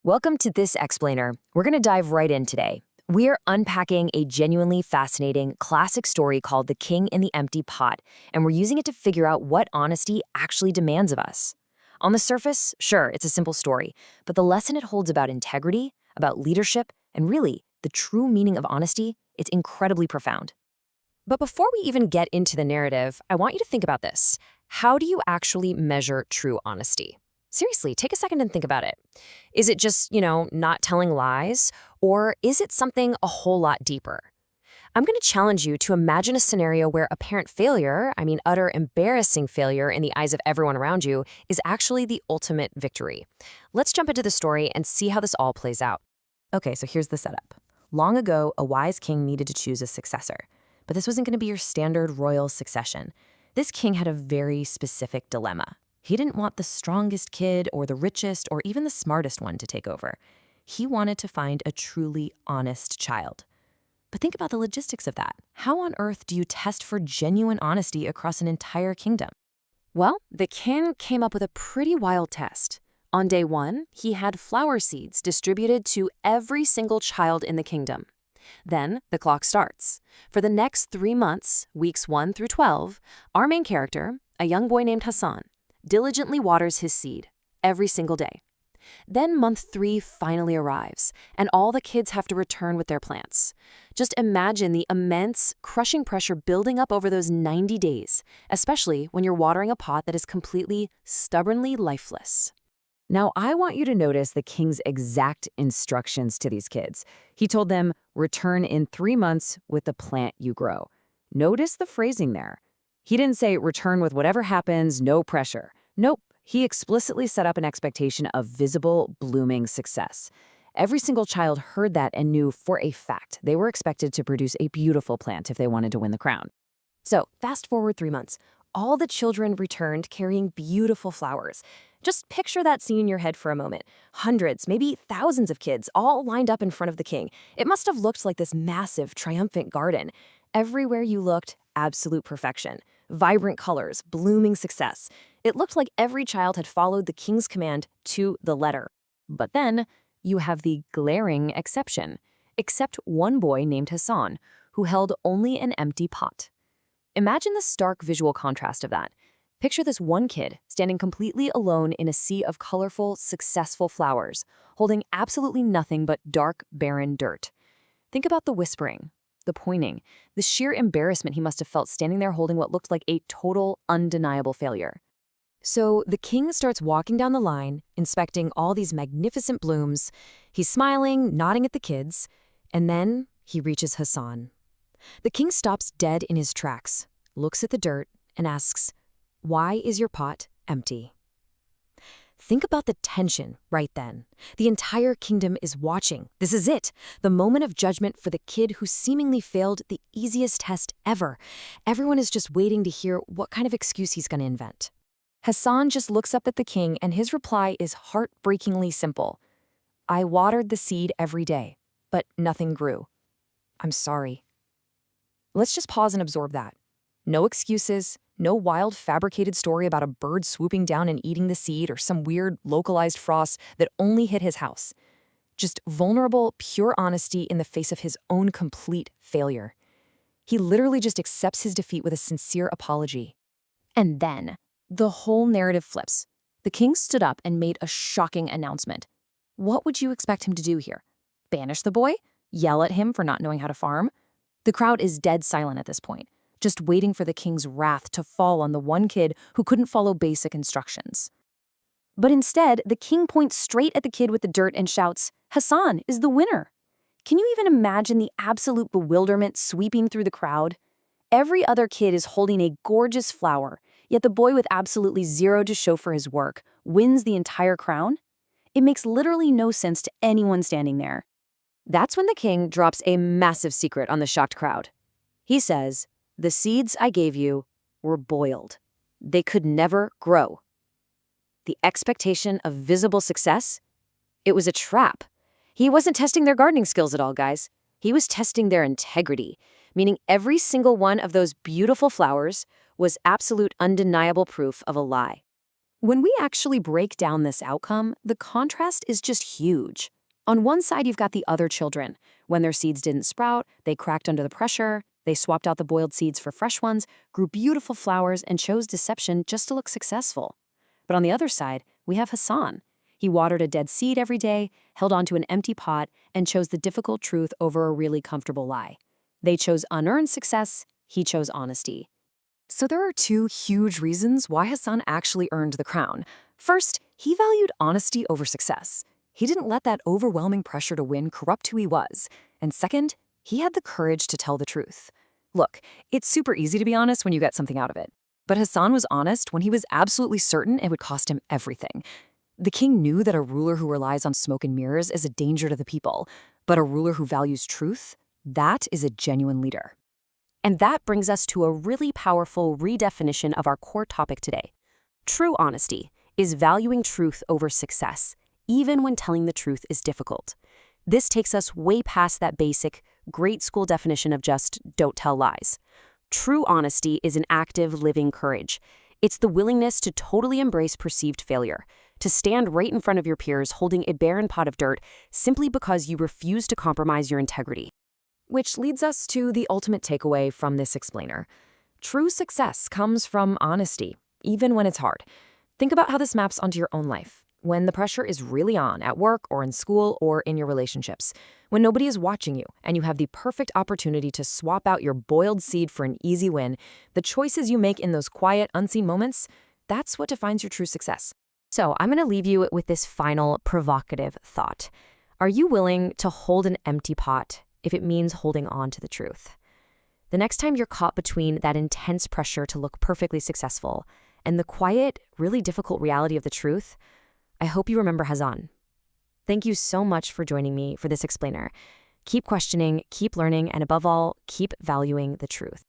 Welcome to This Explainer. We're going to dive right in today. We are unpacking a genuinely fascinating classic story called The King in the Empty Pot, and we're using it to figure out what honesty actually demands of us. On the surface, sure, it's a simple story, but the lesson it holds about integrity, about leadership, and really, the true meaning of honesty, it's incredibly profound. But before we even get into the narrative, I want you to think about this. How do you actually measure true honesty? Seriously, take a second and think about it. Is it just, not telling lies? Or is it something a whole lot deeper? I'm going to challenge you to imagine a scenario where apparent failure, utter embarrassing failure in the eyes of everyone around you, is actually the ultimate victory. Let's jump into the story and see how this all plays out. Okay, so here's the setup. Long ago, a wise king needed to choose a successor. But this wasn't going to be your standard royal succession. This king had a very specific dilemma. He didn't want the strongest kid or the richest or even the smartest one to take over. He wanted to find a truly honest child. But think about the logistics of that. How on earth do you test for genuine honesty across an entire kingdom? Well, the king came up with a pretty wild test. On day one, he had flower seeds distributed to every single child in the kingdom. Then the clock starts. For the next 3 months, weeks 1 through 12, our main character, a young boy named Hassan, diligently waters his seed every single day. Then month 3 finally arrives, and all the kids have to return with their plants. Just imagine the immense, crushing pressure building up over those 90 days, especially when you're watering a pot that is completely, stubbornly lifeless. Now, I want you to notice the king's exact instructions to these kids. He told them, return in 3 months with the plant you grow. Notice the phrasing there. He didn't say return with whatever happens, no pressure. Nope, he explicitly set up an expectation of visible, blooming success. Every single child heard that and knew for a fact they were expected to produce a beautiful plant if they wanted to win the crown. So, fast forward 3 months. All the children returned carrying beautiful flowers. Just picture that scene in your head for a moment. Hundreds, maybe thousands of kids all lined up in front of the king. It must have looked like this massive, triumphant garden. Everywhere you looked, absolute perfection. Vibrant colors, blooming success. It looked like every child had followed the king's command to the letter. But then, you have the glaring exception. Except one boy named Hassan, who held only an empty pot. Imagine the stark visual contrast of that. Picture this one kid standing completely alone in a sea of colorful, successful flowers, holding absolutely nothing but dark, barren dirt. Think about the whispering, the pointing, the sheer embarrassment he must have felt standing there holding what looked like a total, undeniable failure. So the king starts walking down the line, inspecting all these magnificent blooms. He's smiling, nodding at the kids, and then he reaches Hassan. The king stops dead in his tracks, looks at the dirt, and asks, "Why is your pot empty?" Think about the tension right then. The entire kingdom is watching. This is it, the moment of judgment for the kid who seemingly failed the easiest test ever. Everyone is just waiting to hear what kind of excuse he's going to invent. Hassan just looks up at the king, and his reply is heartbreakingly simple. "I watered the seed every day, but nothing grew. I'm sorry." Let's just pause and absorb that. No excuses, no wild fabricated story about a bird swooping down and eating the seed or some weird localized frost that only hit his house. Just vulnerable, pure honesty in the face of his own complete failure. He literally just accepts his defeat with a sincere apology. And then, the whole narrative flips. The king stood up and made a shocking announcement. What would you expect him to do here? Banish the boy? Yell at him for not knowing how to farm? The crowd is dead silent at this point, just waiting for the king's wrath to fall on the one kid who couldn't follow basic instructions. But instead, the king points straight at the kid with the dirt and shouts, "Hassan is the winner." Can you even imagine the absolute bewilderment sweeping through the crowd? Every other kid is holding a gorgeous flower, yet the boy with absolutely zero to show for his work wins the entire crown? It makes literally no sense to anyone standing there. That's when the king drops a massive secret on the shocked crowd. He says, "The seeds I gave you were boiled. They could never grow." The expectation of visible success? It was a trap. He wasn't testing their gardening skills at all, guys. He was testing their integrity, meaning every single one of those beautiful flowers was absolute undeniable proof of a lie. When we actually break down this outcome, the contrast is just huge. On one side, you've got the other children. When their seeds didn't sprout, they cracked under the pressure, they swapped out the boiled seeds for fresh ones, grew beautiful flowers, and chose deception just to look successful. But on the other side, we have Hassan. He watered a dead seed every day, held onto an empty pot, and chose the difficult truth over a really comfortable lie. They chose unearned success, he chose honesty. So there are two huge reasons why Hassan actually earned the crown. First, he valued honesty over success. He didn't let that overwhelming pressure to win corrupt who he was. And second, he had the courage to tell the truth. Look, it's super easy to be honest when you get something out of it. But Hassan was honest when he was absolutely certain it would cost him everything. The king knew that a ruler who relies on smoke and mirrors is a danger to the people, but a ruler who values truth, that is a genuine leader. And that brings us to a really powerful redefinition of our core topic today. True honesty is valuing truth over success, even when telling the truth is difficult. This takes us way past that basic, grade school definition of just don't tell lies. True honesty is an active, living courage. It's the willingness to totally embrace perceived failure, to stand right in front of your peers holding a barren pot of dirt simply because you refuse to compromise your integrity. Which leads us to the ultimate takeaway from this explainer. True success comes from honesty, even when it's hard. Think about how this maps onto your own life. When the pressure is really on at work or in school or in your relationships. When nobody is watching you and you have the perfect opportunity to swap out your boiled seed for an easy win, the choices you make in those quiet, unseen moments, that's what defines your true success. So I'm going to leave you with this final provocative thought. Are you willing to hold an empty pot if it means holding on to the truth? The next time you're caught between that intense pressure to look perfectly successful and the quiet, really difficult reality of the truth, I hope you remember Hassan. Thank you so much for joining me for this explainer. Keep questioning, keep learning, and above all, keep valuing the truth.